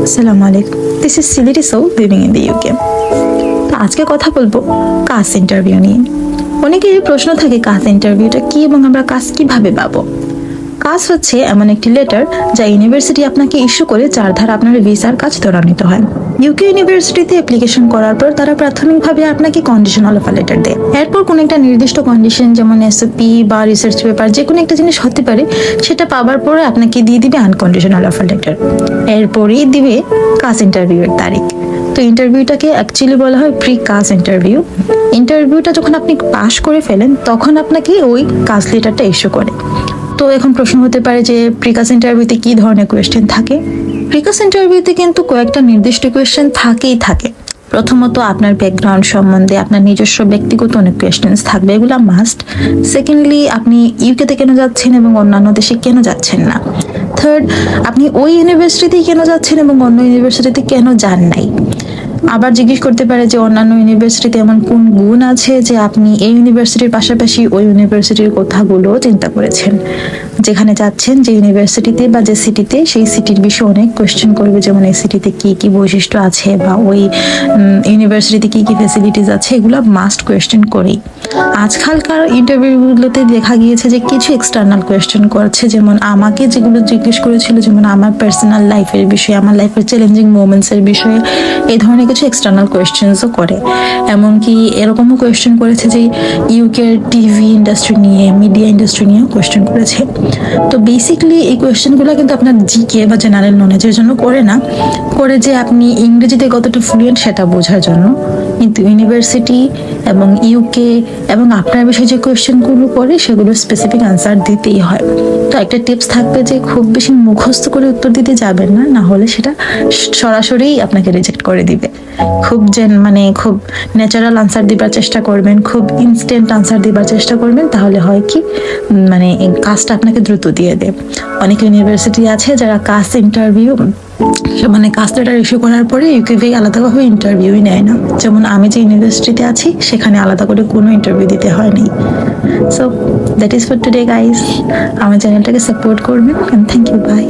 আসসালামু আলাইকুম, this is Sylheti soul living in the UK. তো আজকে কথা বলবো কাস্ট ইন্টারভিউ নিয়ে। অনেকেরই প্রশ্ন থাকে কাস্ট ইন্টারভিউটা কি এবং আমরা কাস্ট কিভাবে পাবো। কাস্ট হচ্ছে এমন একটি লেটার যা ইউনিভার্সিটি আপনাকে ইস্যু করে যার দ্বারা আপনার ভিসার কাজ ত্বরান্বিত হয়। ইউকে ইউনিভার্সিটিতে অ্যাপ্লিকেশন করার পর তারা প্রাথমিকভাবে আপনাকে কন্ডিশনাল অফার লেটার দেয়। এরপর কোনো একটা নির্দিষ্ট কন্ডিশন যেমন এসওপি বা রিসার্চ পেপার যে কোনো একটা জিনিস হতে পারে, সেটা পাওয়ার পরে আপনাকে দিয়ে দিবে আনকন্ডিশনাল অফার লেটার। এরপরেই দিবে কাস্ট ইন্টারভিউয়ের তারিখ। তো ইন্টারভিউটাকে অ্যাকচুয়ালি বলা হয় প্রি কাস্ট ইন্টারভিউ। ইন্টারভিউটা যখন আপনি পাস করে ফেলেন তখন আপনাকে ওই কাস্ট লেটারটা ইস্যু করে। তো এখন প্রশ্ন হতে পারে যে প্রিকাস ইন্টারভিউতে কি ধরনের কোয়েশ্চেন থাকে। প্রিকাস ইন্টারভিউতে কিন্তু কয়েকটা নির্দিষ্ট কোয়েশ্চেন থাকেই থাকে। প্রথমত আপনার ব্যাকগ্রাউন্ড সম্বন্ধে আপনার নিজস্ব ব্যক্তিগত অনেক কোয়েশ্চেন্স থাকবে, এগুলো মাস্ট। সেকেন্ডলি আপনি ইউকেতে কেন যাচ্ছেন এবং অন্যান্য দেশে কেন যাচ্ছেন না। থার্ড, আপনি ওই ইউনিভার্সিটিতেই কেন যাচ্ছেন এবং অন্য ইউনিভার্সিটিতে কেন যান নাই। আবার জিজ্ঞেস করতে পারে যে অন্যান্য ইউনিভার্সিটিতে এমন কোন গুণ আছে যে আপনি এই ইউনিভার্সিটির পাশাপাশি ওই ইউনিভার্সিটির কথাগুলো চিন্তা করেছেন। যেখানে যাচ্ছেন, যে ইউনিভার্সিটিতে বা যে সিটিতে, সেই সিটির বিষয়ে অনেক কোয়েশ্চেন করবে, যেমন এই সিটিতে কি কি বৈশিষ্ট্য আছে বা ওই ইউনিভার্সিটিতে কি কি ফ্যাসিলিটিস আছে, এগুলো মাস্ট কোয়েশ্চেন করেই। আজকালকার ইন্টারভিউগুলোতে দেখা গিয়েছে যে কিছু এক্সটার্নাল কোয়েশ্চেন করছে, যেমন আমাকে যেগুলো জিজ্ঞেস করেছিল, যেমন আমার পার্সোনাল লাইফের বিষয়ে, আমার লাইফের চ্যালেঞ্জিং মোমেন্টসের বিষয়ে, এই ধরনের কিছু এক্সটার্নাল কোয়েশ্চেন্সও করে। এমনকি এরকমও কোয়েশ্চেন করেছে যে ইউকের টিভি ইন্ডাস্ট্রি নিয়ে, মিডিয়া ইন্ডাস্ট্রি নিয়েও কোয়েশ্চেন করেছে। তো বেসিক্যালি এই কোয়েশ্চেনগুলো কিন্তু আপনার জিকে বা জেনারেল নলেজের জন্য করে না, করে যে আপনি ইংরেজিতে কতটা ফ্লুয়েন্ট সেটা বোঝার জন্য। কিন্তু ইউনিভার্সিটি এবং ইউকে এবং আপনার বিষয়ে যে কোয়েশ্চেনগুলো করে সেগুলো স্পেসিফিক আনসার দিতেই হয়। তো একটা টিপস থাকবে যে খুব বেশি মুখস্থ করে উত্তর দিতে যাবেন না, না হলে সেটা সরাসরি আপনাকে রিজেক্ট করে দিবে। খুব খুব ন্যাচারাল আনসার দিবার চেষ্টা করবেন, খুব ইনস্ট্যান্ট আনসার দিবার চেষ্টা করবেন, তাহলে হয় কি কাজটা আপনাকে দ্রুত দিয়ে দেয়। অনেক ইউনিভার্সিটি আছে যারা caste interview caste letter issue করার পরে ইউকেভি আলাদাভাবে ইন্টারভিউই নেয় না। যেমন আমি যে ইউনিভার্সিটিতে আছি সেখানে আলাদা করে কোনো ইন্টারভিউ দিতে হয়নি। So that is for today guys. আমার চ্যানেলটাকে সাপোর্ট করবেন, থ্যাংক ইউ, বাই।